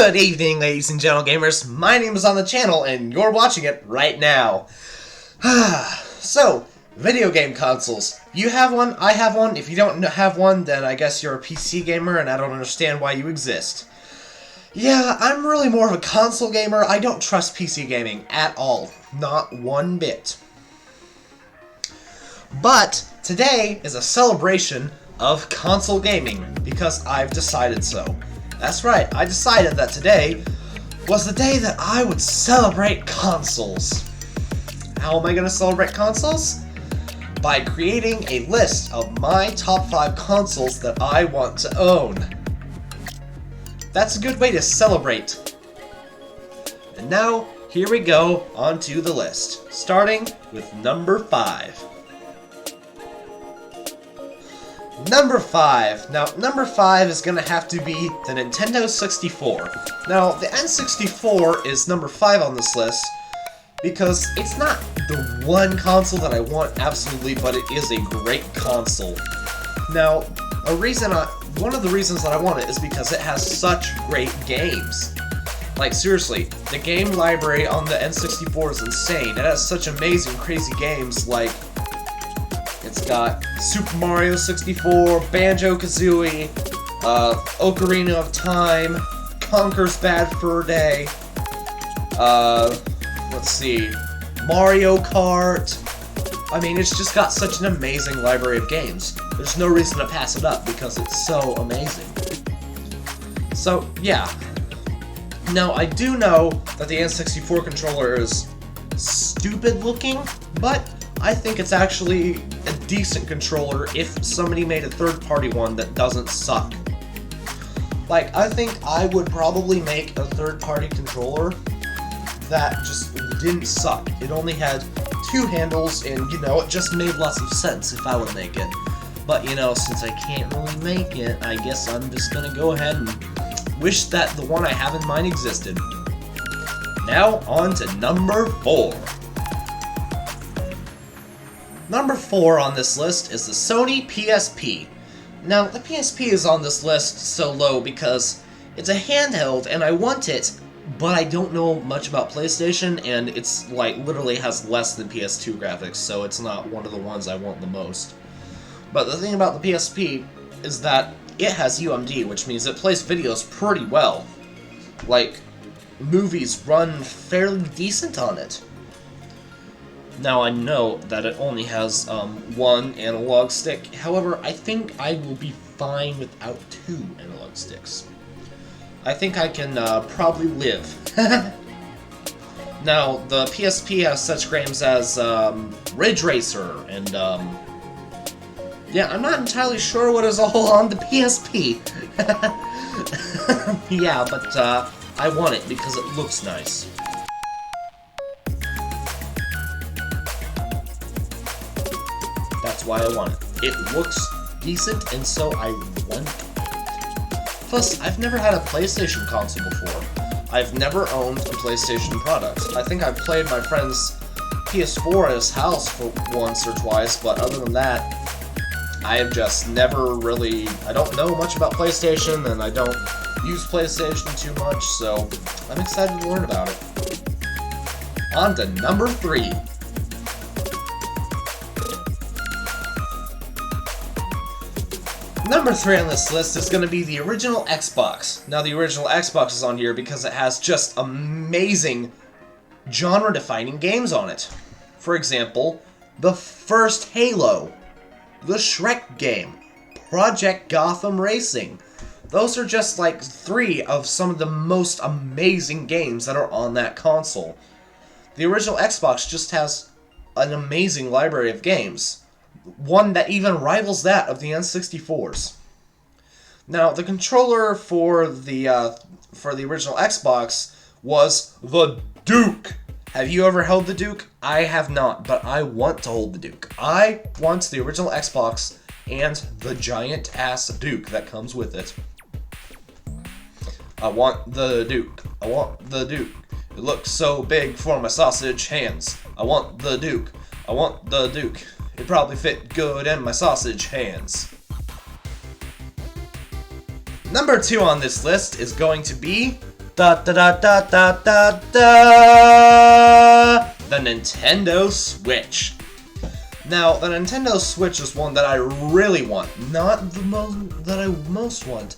Good evening, ladies and gentle gamers. My name is on the channel, and you're watching it right now. So, video game consoles. You have one, I have one. If you don't have one, then I guess you're a PC gamer, and I don't understand why you exist. Yeah, I'm really more of a console gamer. I don't trust PC gaming at all. Not one bit. But today is a celebration of console gaming, because I've decided so. That's right, I decided that today was the day that I would celebrate consoles. How am I going to celebrate consoles? By creating a list of my top 5 consoles that I want to own. That's a good way to celebrate. And now, here we go onto the list, starting with number 5. Number 5. Now, number 5 is going to have to be the Nintendo 64. Now, the N64 is number 5 on this list because it's not the one console that I want absolutely, but it is a great console. Now, one of the reasons that I want it is because it has such great games. Like, seriously, the game library on the N64 is insane. It has such amazing, crazy games like it's got Super Mario 64, Banjo-Kazooie, Ocarina of Time, Conker's Bad Fur Day, let's see, Mario Kart. I mean, it's just got such an amazing library of games. There's no reason to pass it up because it's so amazing. So, yeah. Now, I do know that the N64 controller is stupid looking, but I think it's actually a decent controller if somebody made a third-party one that doesn't suck. Like, I think I would probably make a third-party controller that just didn't suck. It only had 2 handles, and, you know, it just made lots of sense if I would make it. But, you know, since I can't really make it, I guess I'm just gonna go ahead and wish that the one I have in mind existed. Now, on to number 4. Number 4 on this list is the Sony PSP. Now, the PSP is on this list so low because it's a handheld and I want it, but I don't know much about PlayStation, and it's like literally has less than PS2 graphics, so it's not one of the ones I want the most. But the thing about the PSP is that it has UMD, which means it plays videos pretty well. Like, movies run fairly decent on it. Now, I know that it only has one analog stick. However, I think I will be fine without 2 analog sticks. I think I can probably live. Now, the PSP has such games as Ridge Racer and yeah, I'm not entirely sure what is all on the PSP. Yeah, but I want it because it looks nice. That's why I want it. It looks decent, and so I want it. Plus, I've never had a PlayStation console before. I've never owned a PlayStation product. I think I've played my friend's PS4 at his house for once or twice, but other than that, I have just never really... I don't know much about PlayStation, and I don't use PlayStation too much, so I'm excited to learn about it. On to number 3. Number 3 on this list is going to be the original Xbox. Now, the original Xbox is on here because it has just amazing genre-defining games on it. For example, the first Halo, the Shrek game, Project Gotham Racing. Those are just like 3 of some of the most amazing games that are on that console. The original Xbox just has an amazing library of games. One that even rivals that of the N64's. Now, the controller for the original Xbox was the Duke. Have you ever held the Duke? I have not, but I want to hold the Duke. I want the original Xbox and the giant-ass Duke that comes with it. I want the Duke. I want the Duke. It looks so big for my sausage hands. I want the Duke. I want the Duke. It probably fit good in my sausage hands. Number 2 on this list is going to be Da da da da da da da! The Nintendo Switch. Now, the Nintendo Switch is one that I really want. Not the most that I most want,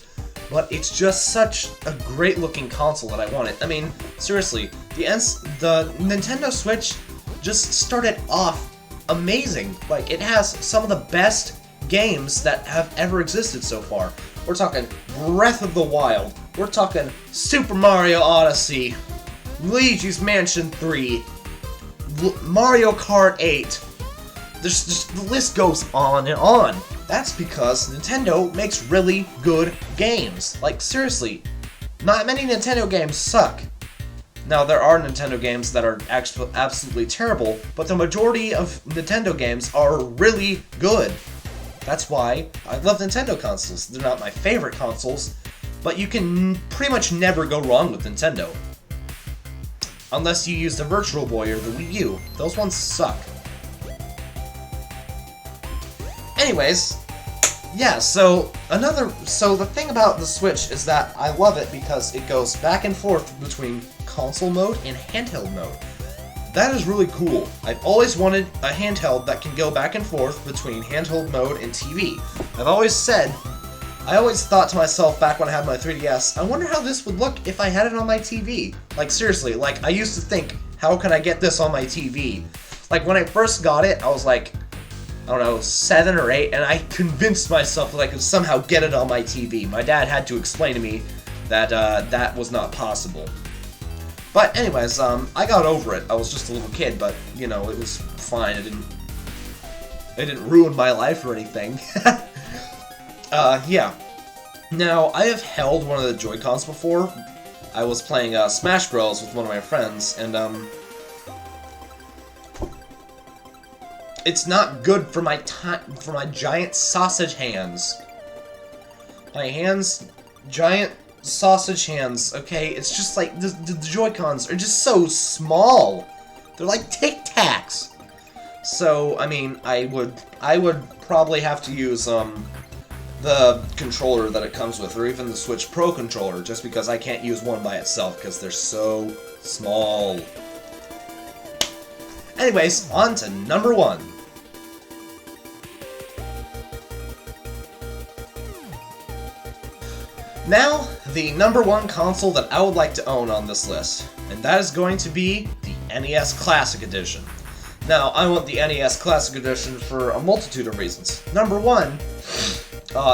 but it's just such a great looking console that I want it. I mean, seriously, the Nintendo Switch just started off amazing. Like, it has some of the best games that have ever existed so far. We're talking Breath of the Wild. We're talking Super Mario Odyssey, Luigi's Mansion 3, Mario Kart 8. The list goes on and on. That's because Nintendo makes really good games. Like, seriously, not many Nintendo games suck. Now, there are Nintendo games that are actually absolutely terrible, but the majority of Nintendo games are really good. That's why I love Nintendo consoles. They're not my favorite consoles, but you can pretty much never go wrong with Nintendo. Unless you use the Virtual Boy or the Wii U. Those ones suck. Anyways, yeah, so the thing about the Switch is that I love it because it goes back and forth between console mode and handheld mode. That is really cool. I've always wanted a handheld that can go back and forth between handheld mode and TV. I always thought to myself back when I had my 3DS, I wonder how this would look if I had it on my TV. Like, seriously, like, I used to think, how can I get this on my TV? Like, when I first got it, I was like, I don't know, 7 or 8, and I convinced myself that I could somehow get it on my TV. My dad had to explain to me that that was not possible. But anyways, I got over it. I was just a little kid, but, you know, it was fine. It didn't ruin my life or anything. Yeah. Now, I have held one of the Joy-Cons before. I was playing Smash Bros. With one of my friends, and, it's not good for my giant sausage hands. My hands, giant sausage hands, okay? It's just like, the Joy-Cons are just so small. They're like Tic Tacs. So, I mean, I would probably have to use, the controller that it comes with, or even the Switch Pro controller, just because I can't use one by itself, because they're so small. Anyways, on to number 1. Now, the number 1 console that I would like to own on this list, and that is going to be the NES Classic Edition. Now, I want the NES Classic Edition for a multitude of reasons. Number 1,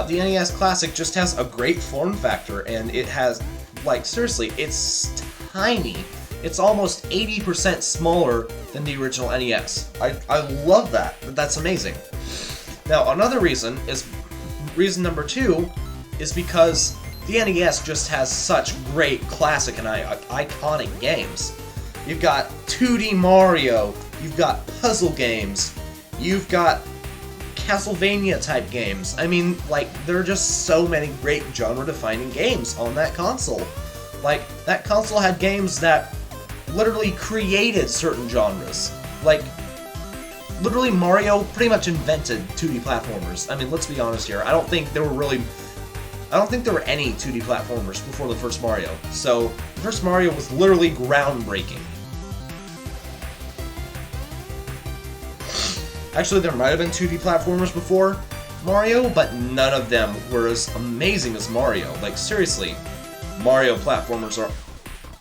the NES Classic just has a great form factor, and it has, like, seriously, it's tiny. It's almost 80% smaller than the original NES. I love that. That's amazing. Now, another reason number 2, is because the NES just has such great classic and iconic games. You've got 2D Mario, you've got puzzle games, you've got Castlevania-type games. I mean, like, there are just so many great genre-defining games on that console. Like, that console had games that literally created certain genres. Like, literally Mario pretty much invented 2D platformers. I mean, let's be honest here. I don't think there were any 2D platformers before the first Mario. So, the first Mario was literally groundbreaking. Actually, there might have been 2D platformers before Mario, but none of them were as amazing as Mario. Like, seriously, Mario platformers are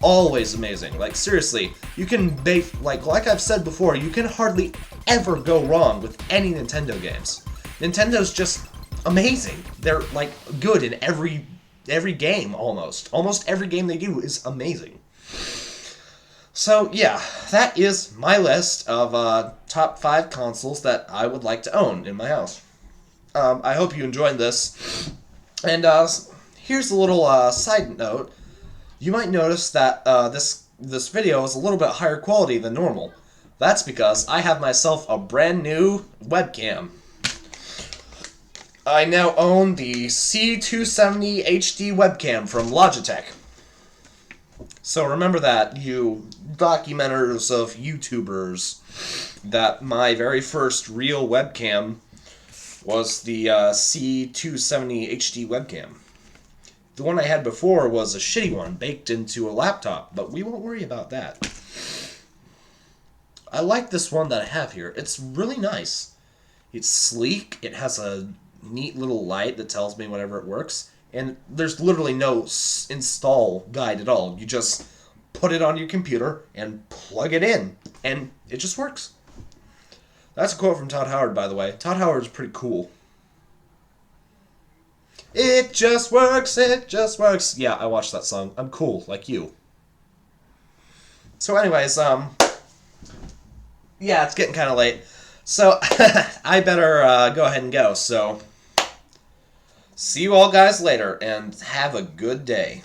always amazing. Like, seriously, you can like I've said before, you can hardly ever go wrong with any Nintendo games. Nintendo's just amazing. They're, like, good in every game, almost. Almost every game they do is amazing. So, yeah, that is my list of top 5 consoles that I would like to own in my house. I hope you enjoyed this. And here's a little side note. You might notice that this video is a little bit higher quality than normal. That's because I have myself a brand new webcam. I now own the C270 HD webcam from Logitech. So remember that, you documenters of YouTubers, that my very first real webcam was the C270 HD webcam. The one I had before was a shitty one, baked into a laptop, but we won't worry about that. I like this one that I have here. It's really nice. It's sleek. It has a neat little light that tells me whenever it works. And there's literally no install guide at all. You just put it on your computer and plug it in. And it just works. That's a quote from Todd Howard, by the way. Todd Howard's pretty cool. It just works, it just works. Yeah, I watched that song. I'm cool, like you. So anyways, yeah, it's getting kind of late. So, I better go ahead and go. So, see you all guys later, and have a good day.